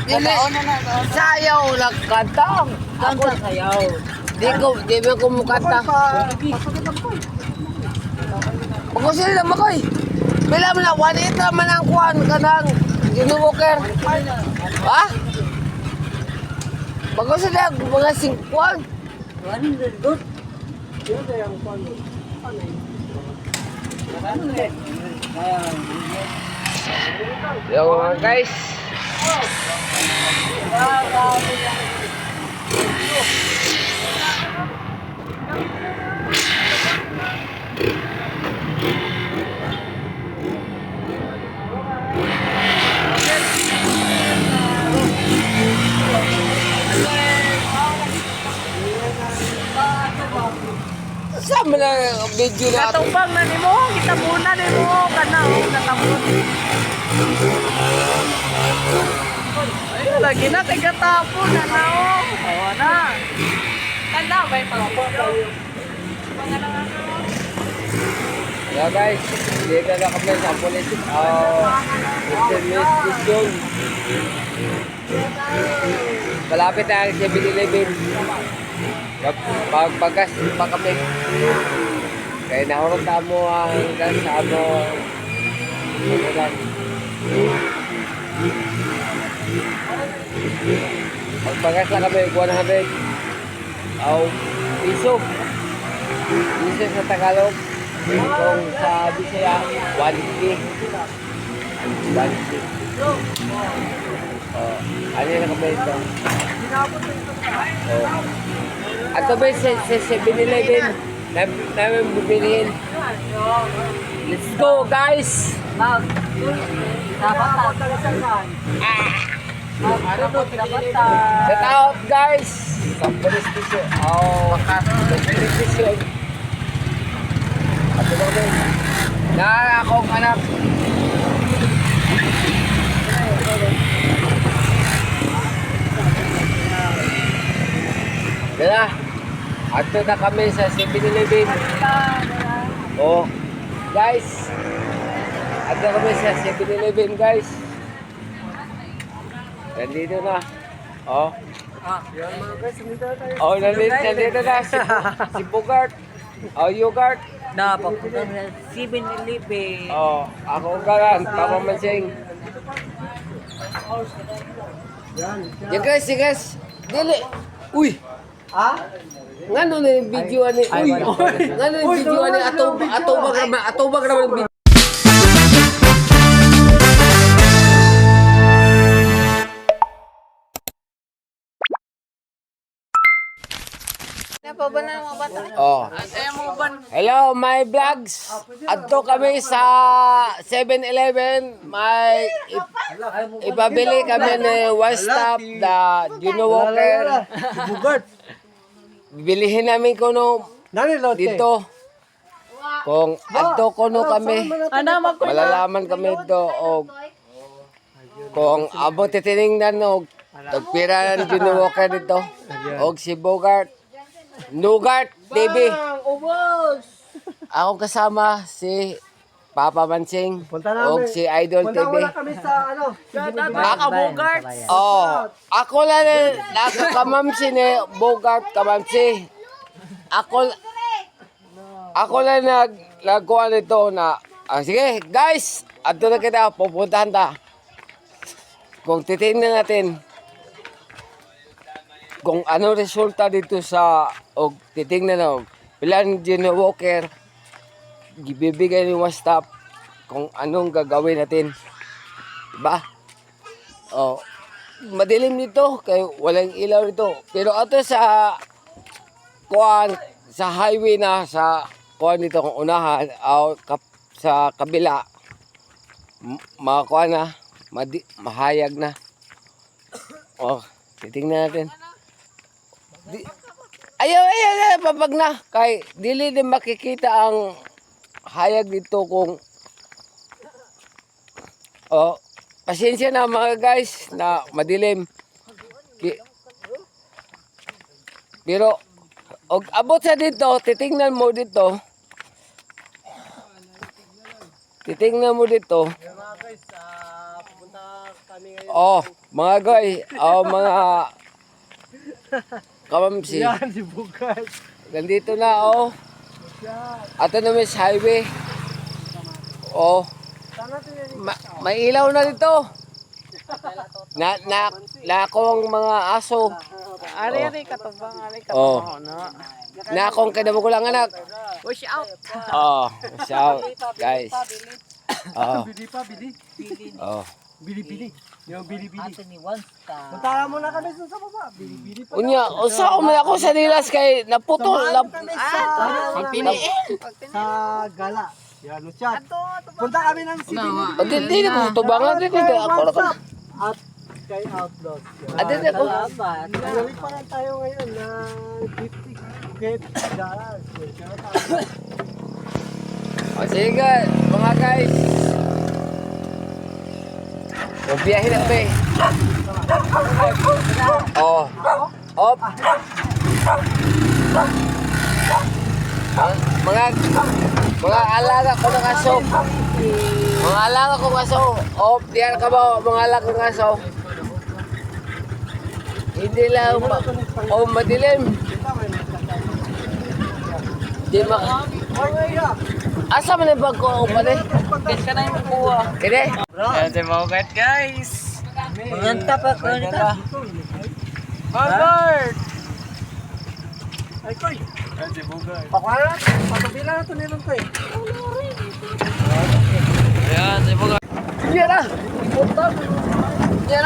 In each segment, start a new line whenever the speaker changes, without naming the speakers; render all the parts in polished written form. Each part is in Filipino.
Dili, sayaw lang kanta. Ako sayaw. Di ba ko mukanta? Ako sila naman ko eh. Bila mo na, 1 man ang kuhan ka ng ginuwoker. Ha? Bago sila, mga 5 Yo mga guys. Sama na video na ito.
Katubang na ni mo, kita muna ni mo, kana o, natapos. Ay, lagi na kay katapon, na o. Awa na. Kanda ba yung pagpapos?
Hello guys, dito na kami sa police. Station. Malapit na ang 7-Eleven. Pagbagas pa kami. Kaya nahurot mo ang gas mo. Ano lang. Pagbagas lang kami, 100. Piso. Piso sa Tagalog. Kung sa Bisaya, 150. 150. Ano na kami ito? Ato ba sa 7-Eleven namin bibilihin? Let's go guys! Shout out guys! Sa police station. Police station. Ato ba kami? Na akong anak. Dala, ato na kami sa 7-Eleven. Oh, guys, ato kami sa 7-Eleven guys. Nandito na. Oh.
Yan mga guys, nandito na tayo.
Oh, nandito na si Bogart. Oh, Yogurt.
Na, papunta na 7-Eleven.
Oh, ako garan, Papa Mansing. Yan guys. Dili. Uy.
Ha?
Ngano na yung video ani? Uy. Ngano yung video ani ato ba naman video?
Pa ba na mga bata?
Oh. Hello, my vlogs. Adto kami sa 7-Eleven. May ipabili kami ni one stop na Juno Walker. Bilihin namin kuno dito. Kung adto kuno kami, malalaman kami dito o kung abot titiningnan o tagpira ng Juno Walker dito. O si Bogart. Nugart TV. Ako kasama si Papa Mansing o si Idol TV.
Baka Bogart.
Oh, ako lang nakakamamsi ni Bogart kamamsi. Ako lang nagkuha nito na sige guys, ato na kita pupuntahan ta. Kung titingnan natin kung ano resulta dito sa og titingnan na bilang Juno Walker gibibigay ni one stop kung anong gagawin natin, diba? Oh, madilim dito kay walang ilaw dito pero ato sa kuan sa highway na sa kuan dito kung unahan o sa kabila makuha na mahayag na. Oh, titingnan natin. Ayaw, papag na. Kay dili din makikita ang hayag dito kung pasensya na mga guys na madilim. Pero og abot sa dito, titingnan mo dito. Titingnan mo dito.
Mga guys, pupunta
Oh, mga goy, mga kamamsi.
Yan, si Bukas.
Nandito na, Ato na may highway. Oh, may ilaw na dito. Na akong mga aso.
Ari katubang,
Oh.
no.
Na akong kadamugulang anak.
Wish out.
Oh, shout, guys. Oh,
Bili pa, bili.
oh.
Bili. Yung bili-bili.
Ate ni Once ka.
Punta mo na kami sa baba. Bili-bili pa.
Unya, usa man ako sa nilas kay naputol.
Kami sa gala. Yan, Lucian. Punta kami ng city.
Hindi ko tubangan din ko ako na ko.
At kay Outlaws.
Ate ko.
Balik pa lang tayo ngayon na 50 get dollars.
O sige, mga guys. Magbiyahe na kami. Oh. Op. Mga alaga ko ng aso. Mga alaga ko ng aso. Op, diyan ka ba mga alaga ko ng aso? Hindi lang madilim. Di asa man ang bag ko pa de?
Ka na yung kuha.
Kede?
Ayan si Mogat, guys. Manganta pa ko nito.
Bogart! Ay, Koy! Pakuha na, patubila na ito nilong Koy.
Ayan si Mogat.
Diyan na! Diyan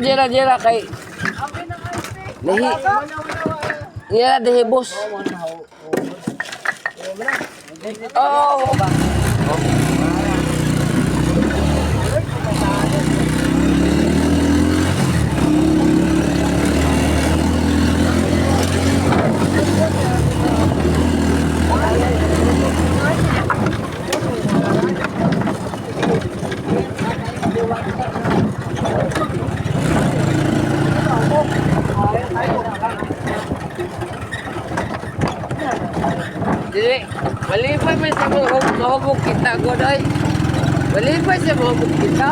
na! Diyan na kay Nahi. Diyan na dehi boss. Oh. Jadi, malipay man sa mahubog kita, Godoy. Malipay sa mahubog kita.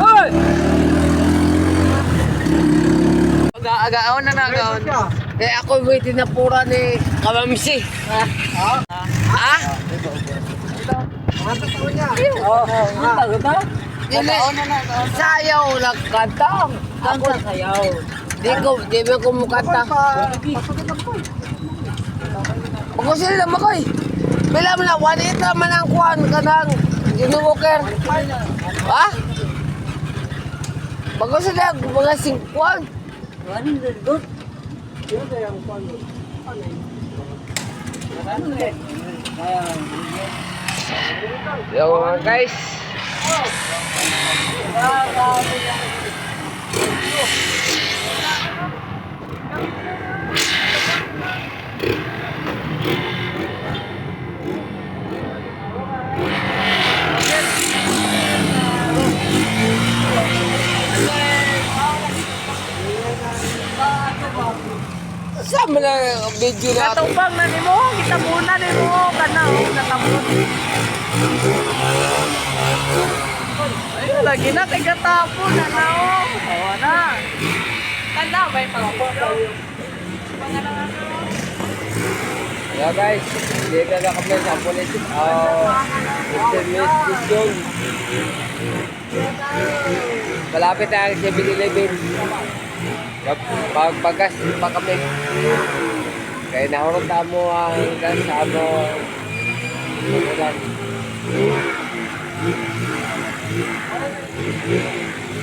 Hoy!
Agaon na agaon.
Kaya ako may tinapura ni Kamamsi. Ha? Agaon na agaon. Sayaw lang kantang.
Ako sayaw.
Di ba ko mukanta? Ako sila lang makoy. Bila mo na, 1.8 naman ang kuhan ka ng ginuwoker. Ha? Bago sila, mga 5
Good.
Yo mga guys. Sama na video na ato.
Katubang na nimo, kita muna nimo kana katapon. Ay, lagi na kay katapon na. Awa na. Tanda ba yung pagpapon?
Yeah guys, dito na kami sa police station. Malapit na ang 7-Eleven. Pagpagas pa kami. Kaya nahurot mo ang gas sa ano.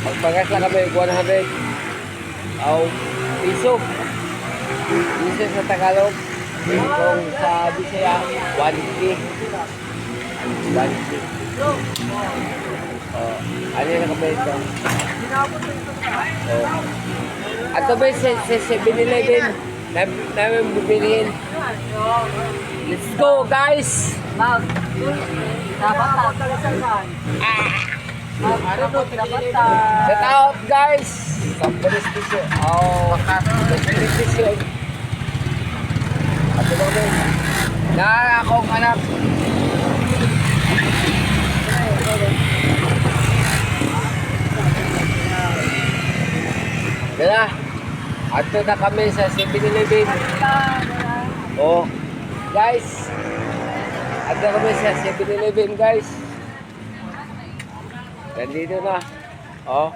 Pagpagas lang kami 100 piso. Piso sa Tagalog. Kung sa Bisaya, 1K. 1K. Ano yung nakabay ito? Ato ba sa 7-Eleven? Namin bibilihin. Let's go guys! Set out guys! Sa police station. Police station. Ato ba ba? Na akong anak. Dala. Ato na kami sa 7-Eleven. Oh. Guys. Ato kami sa 7-Eleven guys. Nandito na. Oh.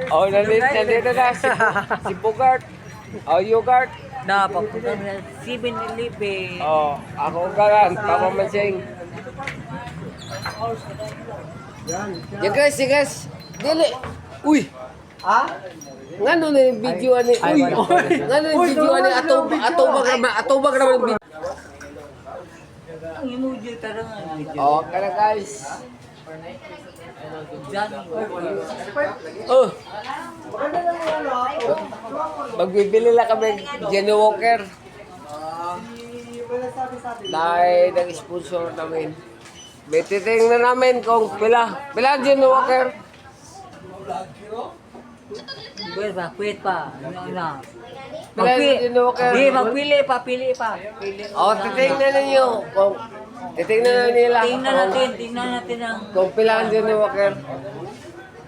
Oh, nandito na si Bogart. Oh, Yogurt.
Na, papunta na 7-Eleven.
Oh, ako garan, Papa Mansing. Yan guys. Dili. Uy. Ngano na yung video ani? Uy. Ngano yung video ani ato ba naman video?
Ang emoji tarang ang video.
Oh, kana guys.
Diyan.
Oh. Magbibili lang kami Jenny Walker. Dahil nag-sponsor namin. Betiting na namin kung pila ang Jenny Walker.
Wait pa. Ano na?
Pila ang Jenny Walker.
Magpili pa. Pili
Oh, titingnan ninyo kung titingnan nila.
Tingnan natin ang
Kung pila ang Jenny Walker.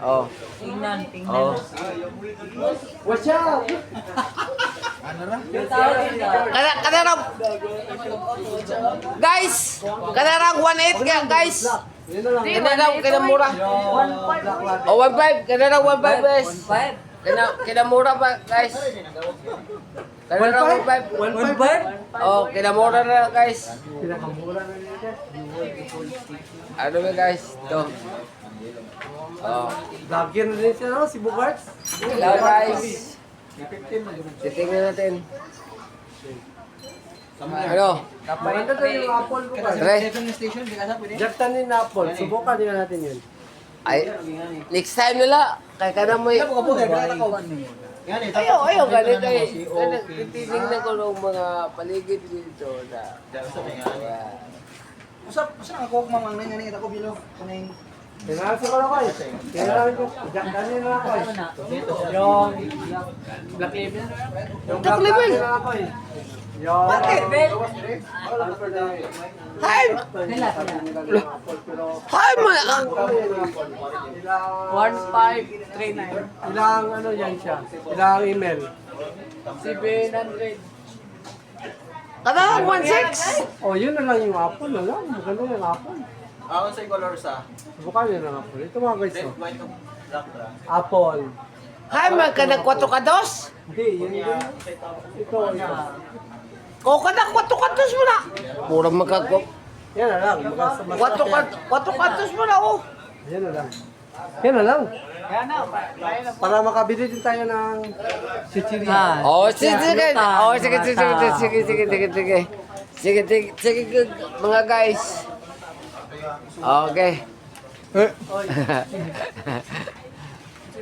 Oh.
tingnan.
Oh.
Watch out!
Kanarang guys, kanarang 1.8 ka guys. Kanarang mura. Oh, 1.5, kanarang 1.5 guys.
1.5.
Kinamura ba guys? Kanarang 1.5. Oh, kinamura na guys. Ano ba guys? Ito. Oh.
Vlogger na din siya, no? Si Bogart.
Hello guys. Titingnan natin. Ano?
Maganda tayo yung apple ko.
Tre.
Jaktan din na apple. Subukan din natin yun.
Ay, next time nila. Kaya ka na mo Ayaw, ganit ay. Titingnan ko ng mga paligid dito na.
Usap ako mamang nang ngani ako bilo kuning
Tinarasin ko na ko eh. Tinarasin ko. Jaktan din na ako eh. Yung Black Label. Yung Black Label na ako eh. Yung
Black Label?
Hi! Hi, mga!
1539.
Ilang ano yan siya? Ilang email?
700.
Kanang 1.6!
Oh, yun na lang yung apple. Wala, maganda yung apple.
ako sa color sa
Subukan nyo ng apple. Ito mga guys, oh.
white of black bra.
Apple.
Hi, mga kanang 4 kados?
Hindi, yun yun. Ito.
O kanang 4 kados mo na! Purang magkagop.
Yan na lang.
4 kados mo na, oh!
Yan na lang. Yan na lang.
Kaya na,
Para makabili din tayo ng chichirya.
Oh, sige. Oh, sige, mga guys. Okay.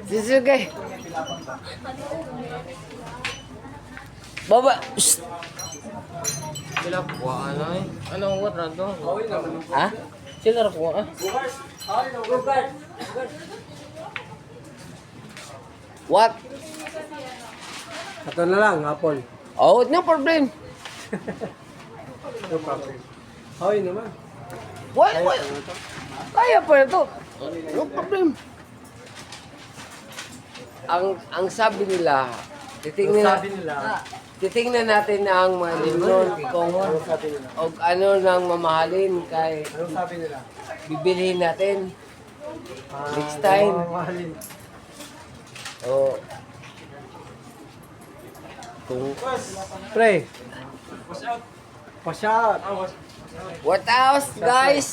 Sige. Baba. Sila po ano eh? Anong what na to? Ha? Sila po ah? What?
Ito na lang, apple.
Oh, no problem.
No problem. Hoy naman.
Why? Kaya pa ito. No problem. Ang sabi nila, titingnan natin ang mga libron kung o ano nang mamahalin kay
Anong sabi nila?
bibilihin natin. Next time.
Mamahalin.
O kung
Pre. Pasyat.
what else guys?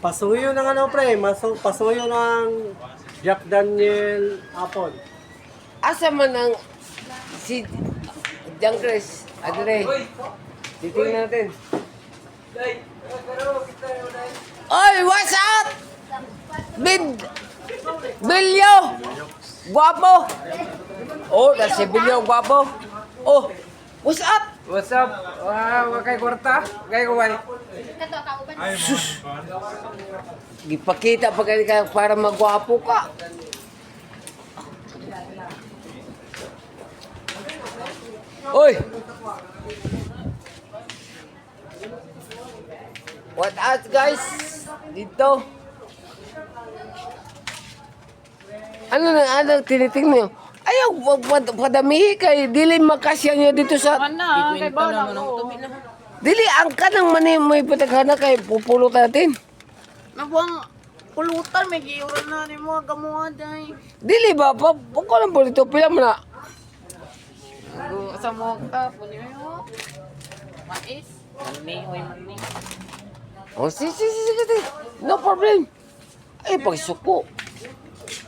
Pasuyo ng ano pre, pasuyo ng Jack Daniel Apple.
Asa man ang si John Chris? Adre. Titingnan natin. Oy, what's up? Bilyo! Guwapo! Oh, that's si Bilyo, guwapo. Oh, what's up?
What's up? Kay kwarta? Kay kuway.
Gipakita pa ka para magwapo ka. Oy! What else guys? Dito. Ano tinitingnan nyo? Ayaw, padamihi kay dili makasya nyo dito sa...
Mana, kay bala ko.
Dili, ang kanang mani may pataghana kay pupulot natin.
Nabuang pulutan, may giuran na ni mo, gamuha day.
Dili ba? Puko lang po dito. Pila mo na.
Sa mo ka, punyo mo. Mais. Mani.
Oh, sige. No problem. Ay, pagsuko.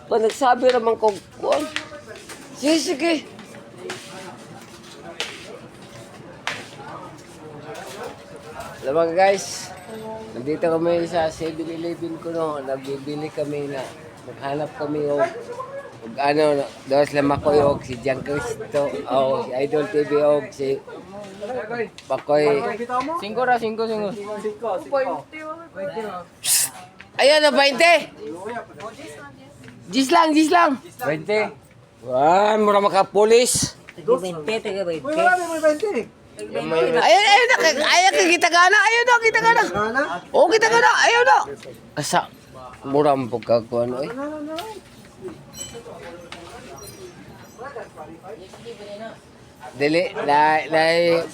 Pag nagsabi naman ko, kuwan. Sige. Alam mga guys, nandito kami sa 7-Eleven ko no. Nagbibili kami na, naghanap kami o ano, dos lama ko yung si Jan Cristo, o si Idol TV o si Pakoy.
Singko ra, singko.
Ayun na, 20! Gis lang.
20.
Wah, mura makapulis.
Uy, marami mo 20.
Ayun na, kita gana.
Ano?
Oh, kita gana. Ayun na. Asa, mura mo pagkakuan, oy. Dili, dahil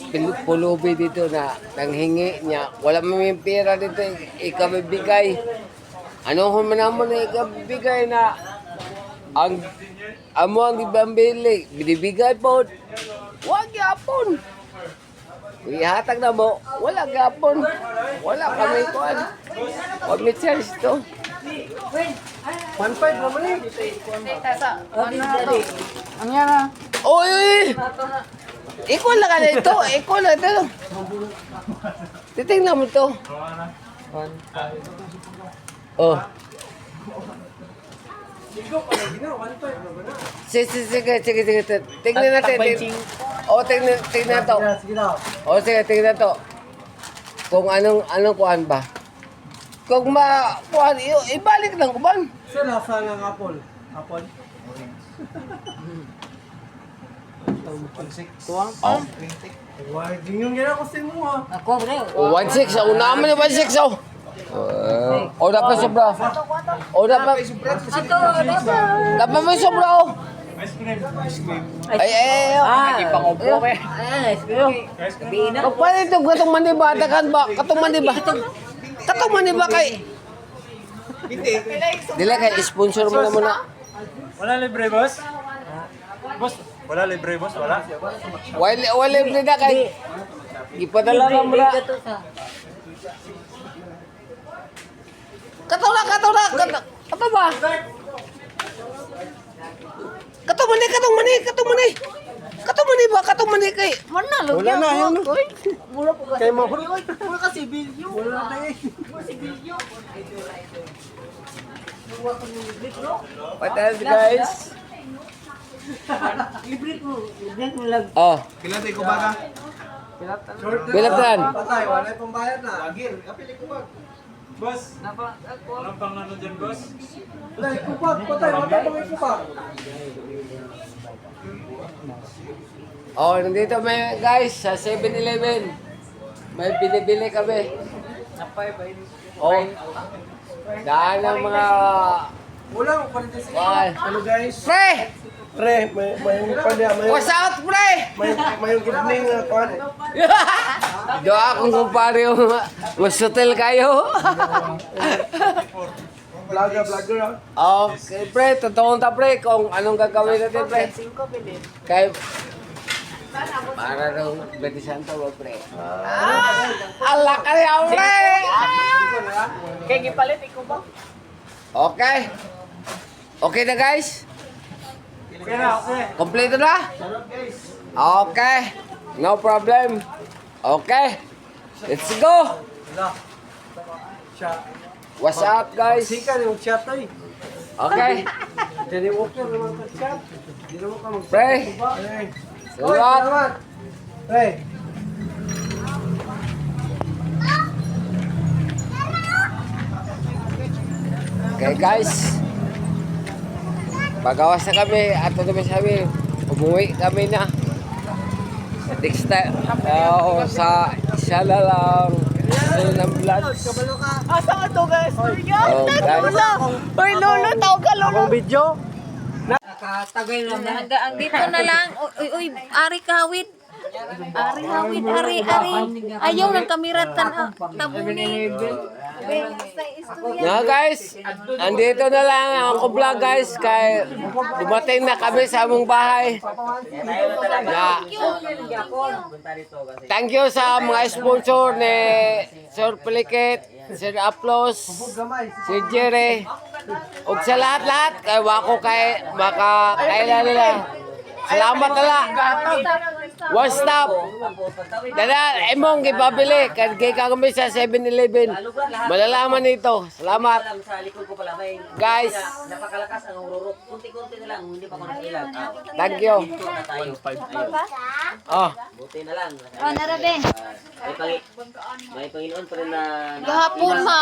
pulubi dito na nanghingi niya. Wala may pera dito, ikabibigay. Ano man naman na ikabibigay na ang amo ang ibambili, binibigay po. Huwag yapon. Ihatag na mo, wala yapon. Wala kami kuan. Huwag may charge to.
1.5 naman eh.
Ang yana.
Oy! Ikaw lang ka na ito. Titingnan mo to. Oh. Sige. Tingnan natin. Tingnan to.
Sige daw.
Tingnan to. Kung anong kuan ba? Kung kuan, ibalik lang kuban.
Sir, nasa ng Apple?
Oh.
Why, yung ginakusin mo ha.
1.6. Una mo na 1.6. O dapat sobra. Dapat may sobra. Ay.
Ipangupo kay.
Paano ito? Katong maniba? Takan ba? Katong maniba kay... Dila kay sponsor mo na muna.
Wala libre, boss? Boss, wala libre, boss? Wala?
Wala libre na kay... Ipadala ka mo na. Kato ba? Katong mani kay...
Mana,
Wala na, yun.
Mura po
Kay mahulog.
Mura kasi bilyo.
Wala na eh.
Mura si bilyo.
What else guys?
Libre ko lang.
Oh,
Kailan ko baga?
bilatan.
Patay, wala pang bayad na. Agil, kapili ko ba?
Boss, anong pang ano dyan, boss?
Wala, ikupag, patay, wala pang ikupag.
Oh, nandito may guys sa 7-Eleven. May binibili kami. Oh. Daan ng mga
Ulang, 46.
Bye.
Ano guys?
Pre!
Pre, may pala,
What's out, pre?
may good evening kwan.
Doa akong kumpare yung masutil kayo.
Vlogger ah.
Okay, pre. Totoong ta, pre. Kung anong gagawin natin, pre. Kay... Para daw, Betty Santa ba, pre? Ala ka niya, pre!
Kaya gipalit, ikaw ba?
Okay. Okay na, guys?
Okay na, okay.
Kompleto na? Okay. No problem. Okay. Let's go.
Siya.
What's up, guys?
Sika yung chat ay.
Okay.
Jadi walker naman ka chat. Di naman ka mag-
Pre.
Ay.
Salamat.
Pre.
Okay, guys. Pagawas na kami at ano ba sabi, umuwi kami na. Next time, sa isa na lang. Sunod ng vlogs.
Asa ka to guys?
Oh, guys.
Uy, lolo, tao ka lolo.
Video?
Ang dito na lang. Uy, uy, ari kawid. Ari hawid, ari. Ayaw ng kamiratan. Tabunin.
Nga guys, andito na lang ako vlog guys kay dumating na kami sa among bahay. Na, thank you sa mga sponsor ni Sir Pelikit, Sir Aplos, Sir Jerry, ug sa lahat-lahat kay wako kay makakailan nila. Salamat nila. One stop. Dada, imong gipabili. Kaya kami sa 7-Eleven. Malalaman nito. Salamat.
Sa likod ko pala may
Guys,
napakalakas ang ururok. Kunti-kunti na lang, hindi pa ako nasilag.
thank you.
Ito na tayo.
Oh,
Buti na lang.
Oh, narabe.
May Panginoon pa rin na...
Gahapon ma.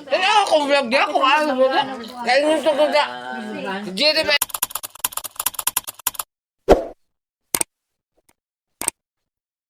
kaya ako vlog di ako. Kaya gusto ko na. Jerry,